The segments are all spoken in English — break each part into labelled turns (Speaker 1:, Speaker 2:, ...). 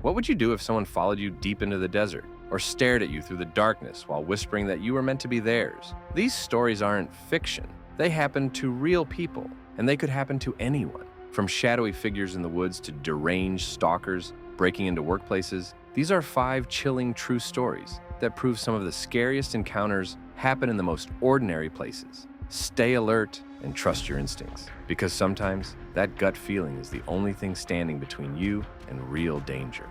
Speaker 1: What would you do if someone followed you deep into the desert or stared at you through the darkness while whispering that you were meant to be theirs? These stories aren't fiction. They happen to real people, and they could happen to anyone. From shadowy figures in the woods to deranged stalkers breaking into workplaces, these are 5 chilling true stories that prove some of the scariest encounters happen in the most ordinary places. Stay alert and trust your instincts, because sometimes that gut feeling is the only thing standing between you and real danger.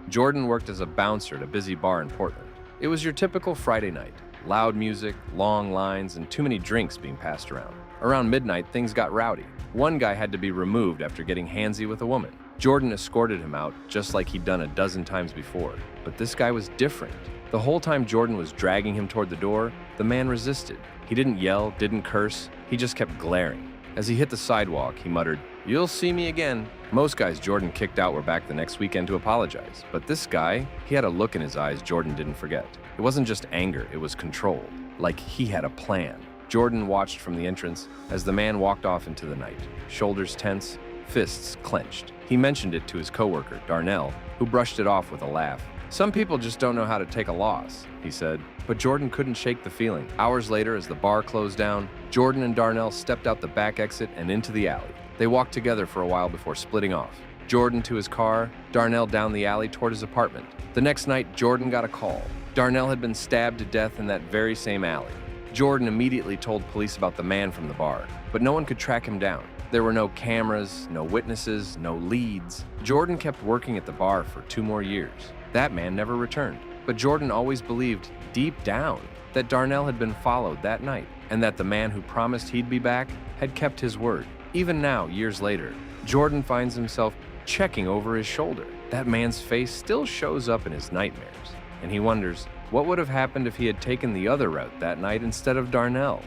Speaker 1: Jordan worked as a bouncer at a busy bar in Portland. It was your typical Friday night. Loud music, long lines, and too many drinks being passed around. Around midnight, things got rowdy. One guy had to be removed after getting handsy with a woman. Jordan escorted him out just like he'd done a dozen times before. But this guy was different. The whole time Jordan was dragging him toward the door, the man resisted. He didn't yell, didn't curse, he just kept glaring. As he hit the sidewalk, he muttered, "You'll see me again." Most guys Jordan kicked out were back the next weekend to apologize. But this guy, he had a look in his eyes Jordan didn't forget. It wasn't just anger, it was control. Like he had a plan. Jordan watched from the entrance as the man walked off into the night, shoulders tense, fists clenched. He mentioned it to his coworker, Darnell, who brushed it off with a laugh. "Some people just don't know how to take a loss," he said. But Jordan couldn't shake the feeling. Hours later, as the bar closed down, Jordan and Darnell stepped out the back exit and into the alley. They walked together for a while before splitting off. Jordan to his car, Darnell down the alley toward his apartment. The next night, Jordan got a call. Darnell had been stabbed to death in that very same alley. Jordan immediately told police about the man from the bar, but no one could track him down. There were no cameras, no witnesses, no leads. Jordan kept working at the bar for 2 more years. That man never returned. But Jordan always believed, deep down, that Darnell had been followed that night, and that the man who promised he'd be back had kept his word. Even now, years later, Jordan finds himself checking over his shoulder. That man's face still shows up in his nightmares, and he wonders what would have happened if he had taken the other route that night instead of Darnell.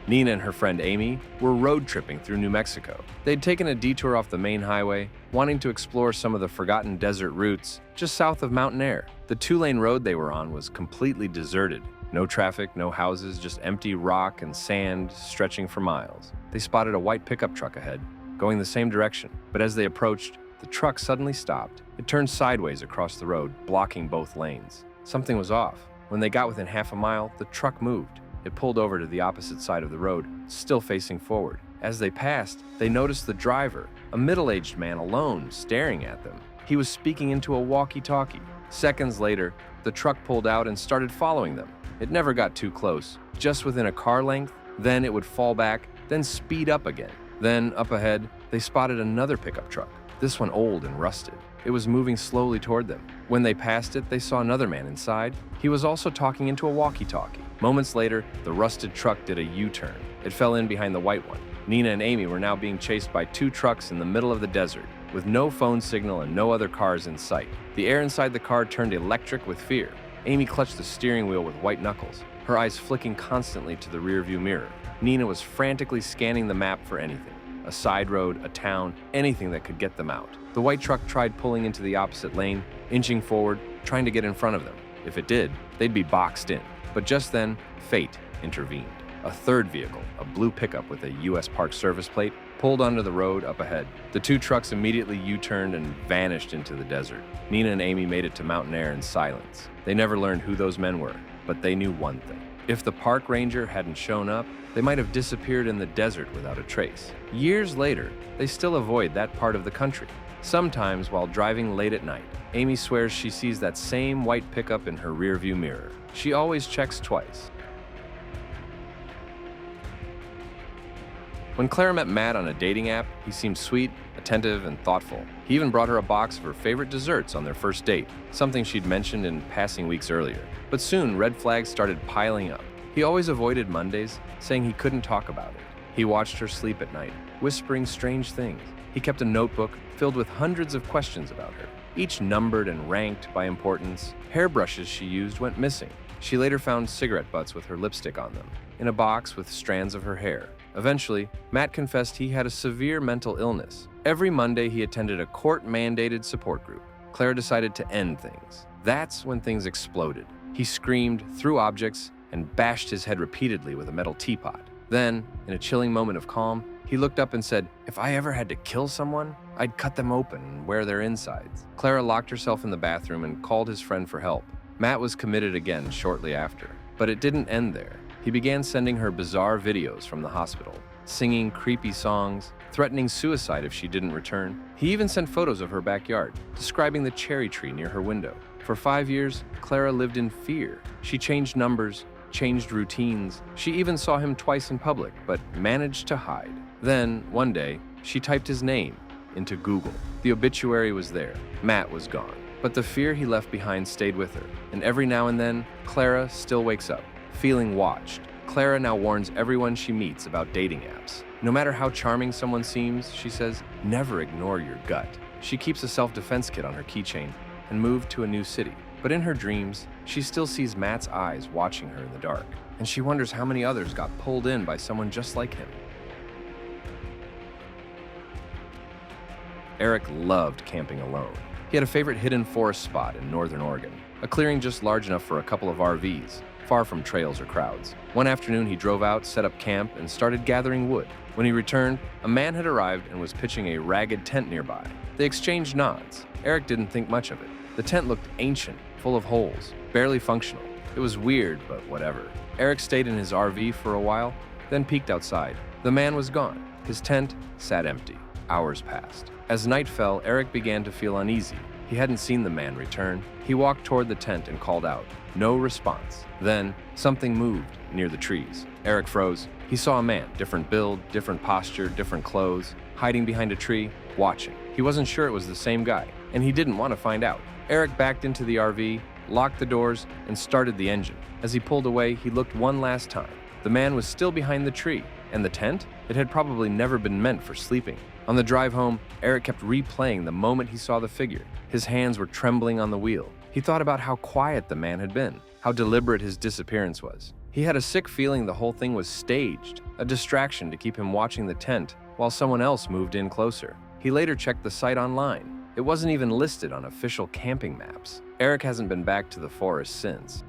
Speaker 1: Nina and her friend Amy were road tripping through New Mexico. They'd taken a detour off the main highway, wanting to explore some of the forgotten desert routes just south of Mountain Air. The 2-lane road they were on was completely deserted. No traffic, no houses, just empty rock and sand stretching for miles. They spotted a white pickup truck ahead, going the same direction. But as they approached, the truck suddenly stopped. It turned sideways across the road, blocking both lanes. Something was off. When they got within half a mile, the truck moved. It pulled over to the opposite side of the road, still facing forward. As they passed, they noticed the driver, a middle-aged man alone, staring at them. He was speaking into a walkie-talkie. Seconds later, the truck pulled out and started following them. It never got too close, just within a car length, then it would fall back, then speed up again. Then, up ahead, they spotted another pickup truck, this one old and rusted. It was moving slowly toward them. When they passed it, they saw another man inside. He was also talking into a walkie-talkie. Moments later, the rusted truck did a U-turn. It fell in behind the white one. Nina and Amy were now being chased by 2 trucks in the middle of the desert, with no phone signal and no other cars in sight. The air inside the car turned electric with fear. Amy clutched the steering wheel with white knuckles, her eyes flicking constantly to the rearview mirror. Nina was frantically scanning the map for anything. A side road, a town, anything that could get them out. The white truck tried pulling into the opposite lane, inching forward, trying to get in front of them. If it did, they'd be boxed in. But just then, fate intervened. A third vehicle, a blue pickup with a U.S. Park Service plate, pulled onto the road up ahead. The 2 trucks immediately U-turned and vanished into the desert. Nina and Amy made it to Mountain Air in silence. They never learned who those men were, but they knew one thing. If the park ranger hadn't shown up, they might have disappeared in the desert without a trace. Years later, they still avoid that part of the country. Sometimes, while driving late at night, Amy swears she sees that same white pickup in her rearview mirror. She always checks twice. When Clara met Matt on a dating app, he seemed sweet, attentive, and thoughtful. He even brought her a box of her favorite desserts on their first date, something she'd mentioned in passing weeks earlier. But soon, red flags started piling up. He always avoided Mondays, saying he couldn't talk about it. He watched her sleep at night, whispering strange things. He kept a notebook filled with hundreds of questions about her, each numbered and ranked by importance. Hairbrushes she used went missing. She later found cigarette butts with her lipstick on them, in a box with strands of her hair. Eventually, Matt confessed he had a severe mental illness. Every Monday, he attended a court-mandated support group. Clara decided to end things. That's when things exploded. He screamed, threw objects, and bashed his head repeatedly with a metal teapot. Then, in a chilling moment of calm, he looked up and said, "If I ever had to kill someone, I'd cut them open and wear their insides." Clara locked herself in the bathroom and called his friend for help. Matt was committed again shortly after. But it didn't end there. He began sending her bizarre videos from the hospital, singing creepy songs, threatening suicide if she didn't return. He even sent photos of her backyard, describing the cherry tree near her window. For 5 years, Clara lived in fear. She changed numbers, changed routines. She even saw him twice in public, but managed to hide. Then, one day, she typed his name into Google. The obituary was there. Matt was gone. But the fear he left behind stayed with her, and every now and then, Clara still wakes up, feeling watched. Clara now warns everyone she meets about dating apps. No matter how charming someone seems, she says, never ignore your gut. She keeps a self-defense kit on her keychain and moved to a new city. But in her dreams, she still sees Matt's eyes watching her in the dark, and she wonders how many others got pulled in by someone just like him. Eric loved camping alone. He had a favorite hidden forest spot in northern Oregon, a clearing just large enough for a couple of RVs, far from trails or crowds. One afternoon, he drove out, set up camp, and started gathering wood. When he returned, a man had arrived and was pitching a ragged tent nearby. They exchanged nods. Eric didn't think much of it. The tent looked ancient, full of holes, barely functional. It was weird, but whatever. Eric stayed in his RV for a while, then peeked outside. The man was gone. His tent sat empty. Hours passed. As night fell, Eric began to feel uneasy. He hadn't seen the man return. He walked toward the tent and called out. No response. Then, something moved near the trees. Eric froze. He saw a man, different build, different posture, different clothes, hiding behind a tree, watching. He wasn't sure it was the same guy, and he didn't want to find out. Eric backed into the RV, locked the doors, and started the engine. As he pulled away, he looked one last time. The man was still behind the tree, and the tent? It had probably never been meant for sleeping. On the drive home, Eric kept replaying the moment he saw the figure. His hands were trembling on the wheel. He thought about how quiet the man had been, how deliberate his disappearance was. He had a sick feeling the whole thing was staged, a distraction to keep him watching the tent while someone else moved in closer. He later checked the site online. It wasn't even listed on official camping maps. Eric hasn't been back to the forest since.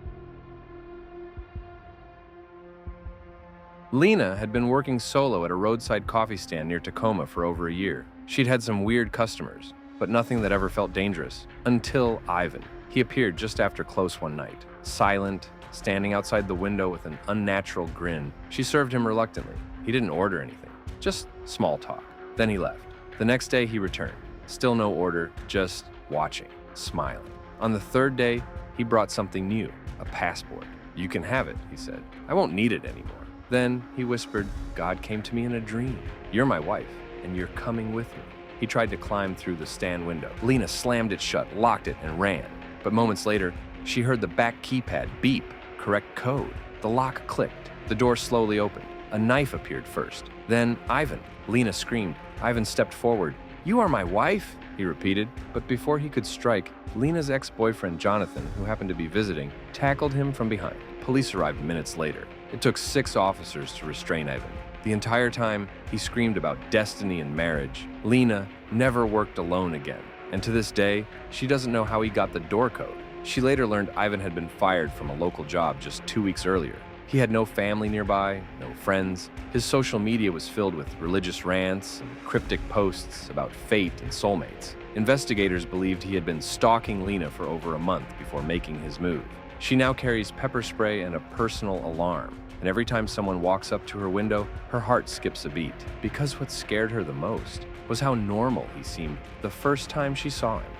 Speaker 1: Lena had been working solo at a roadside coffee stand near Tacoma for over a year. She'd had some weird customers, but nothing that ever felt dangerous. Until Ivan. He appeared just after close one night, silent, standing outside the window with an unnatural grin. She served him reluctantly. He didn't order anything, just small talk. Then he left. The next day he returned. Still no order, just watching, smiling. On the third day, he brought something new, a passport. "You can have it," he said. "I won't need it anymore." Then he whispered, "God came to me in a dream. You're my wife, and you're coming with me." He tried to climb through the stand window. Lena slammed it shut, locked it, and ran. But moments later, she heard the back keypad beep, correct code. The lock clicked. The door slowly opened. A knife appeared first. Then Ivan. Lena screamed. Ivan stepped forward. "You are my wife?" he repeated. But before he could strike, Lena's ex-boyfriend Jonathan, who happened to be visiting, tackled him from behind. Police arrived minutes later. It took 6 officers to restrain Ivan. The entire time, he screamed about destiny and marriage. Lena never worked alone again, and to this day, she doesn't know how he got the door code. She later learned Ivan had been fired from a local job just 2 weeks earlier. He had no family nearby, no friends. His social media was filled with religious rants and cryptic posts about fate and soulmates. Investigators believed he had been stalking Lena for over a month before making his move. She now carries pepper spray and a personal alarm, and every time someone walks up to her window, her heart skips a beat. Because what scared her the most was how normal he seemed the first time she saw him.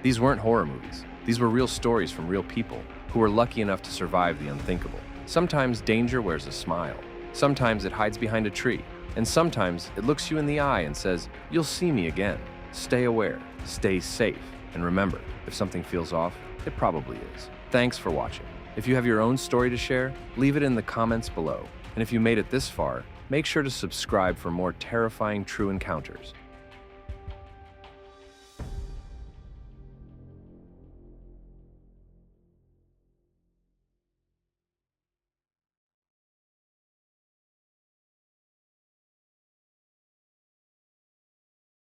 Speaker 1: These weren't horror movies. These were real stories from real people who were lucky enough to survive the unthinkable. Sometimes danger wears a smile. Sometimes it hides behind a tree. And sometimes it looks you in the eye and says, "You'll see me again." Stay aware, stay safe, and remember, if something feels off, it probably is. Thanks for watching. If you have your own story to share, leave it in the comments below. And if you made it this far, make sure to subscribe for more terrifying true encounters.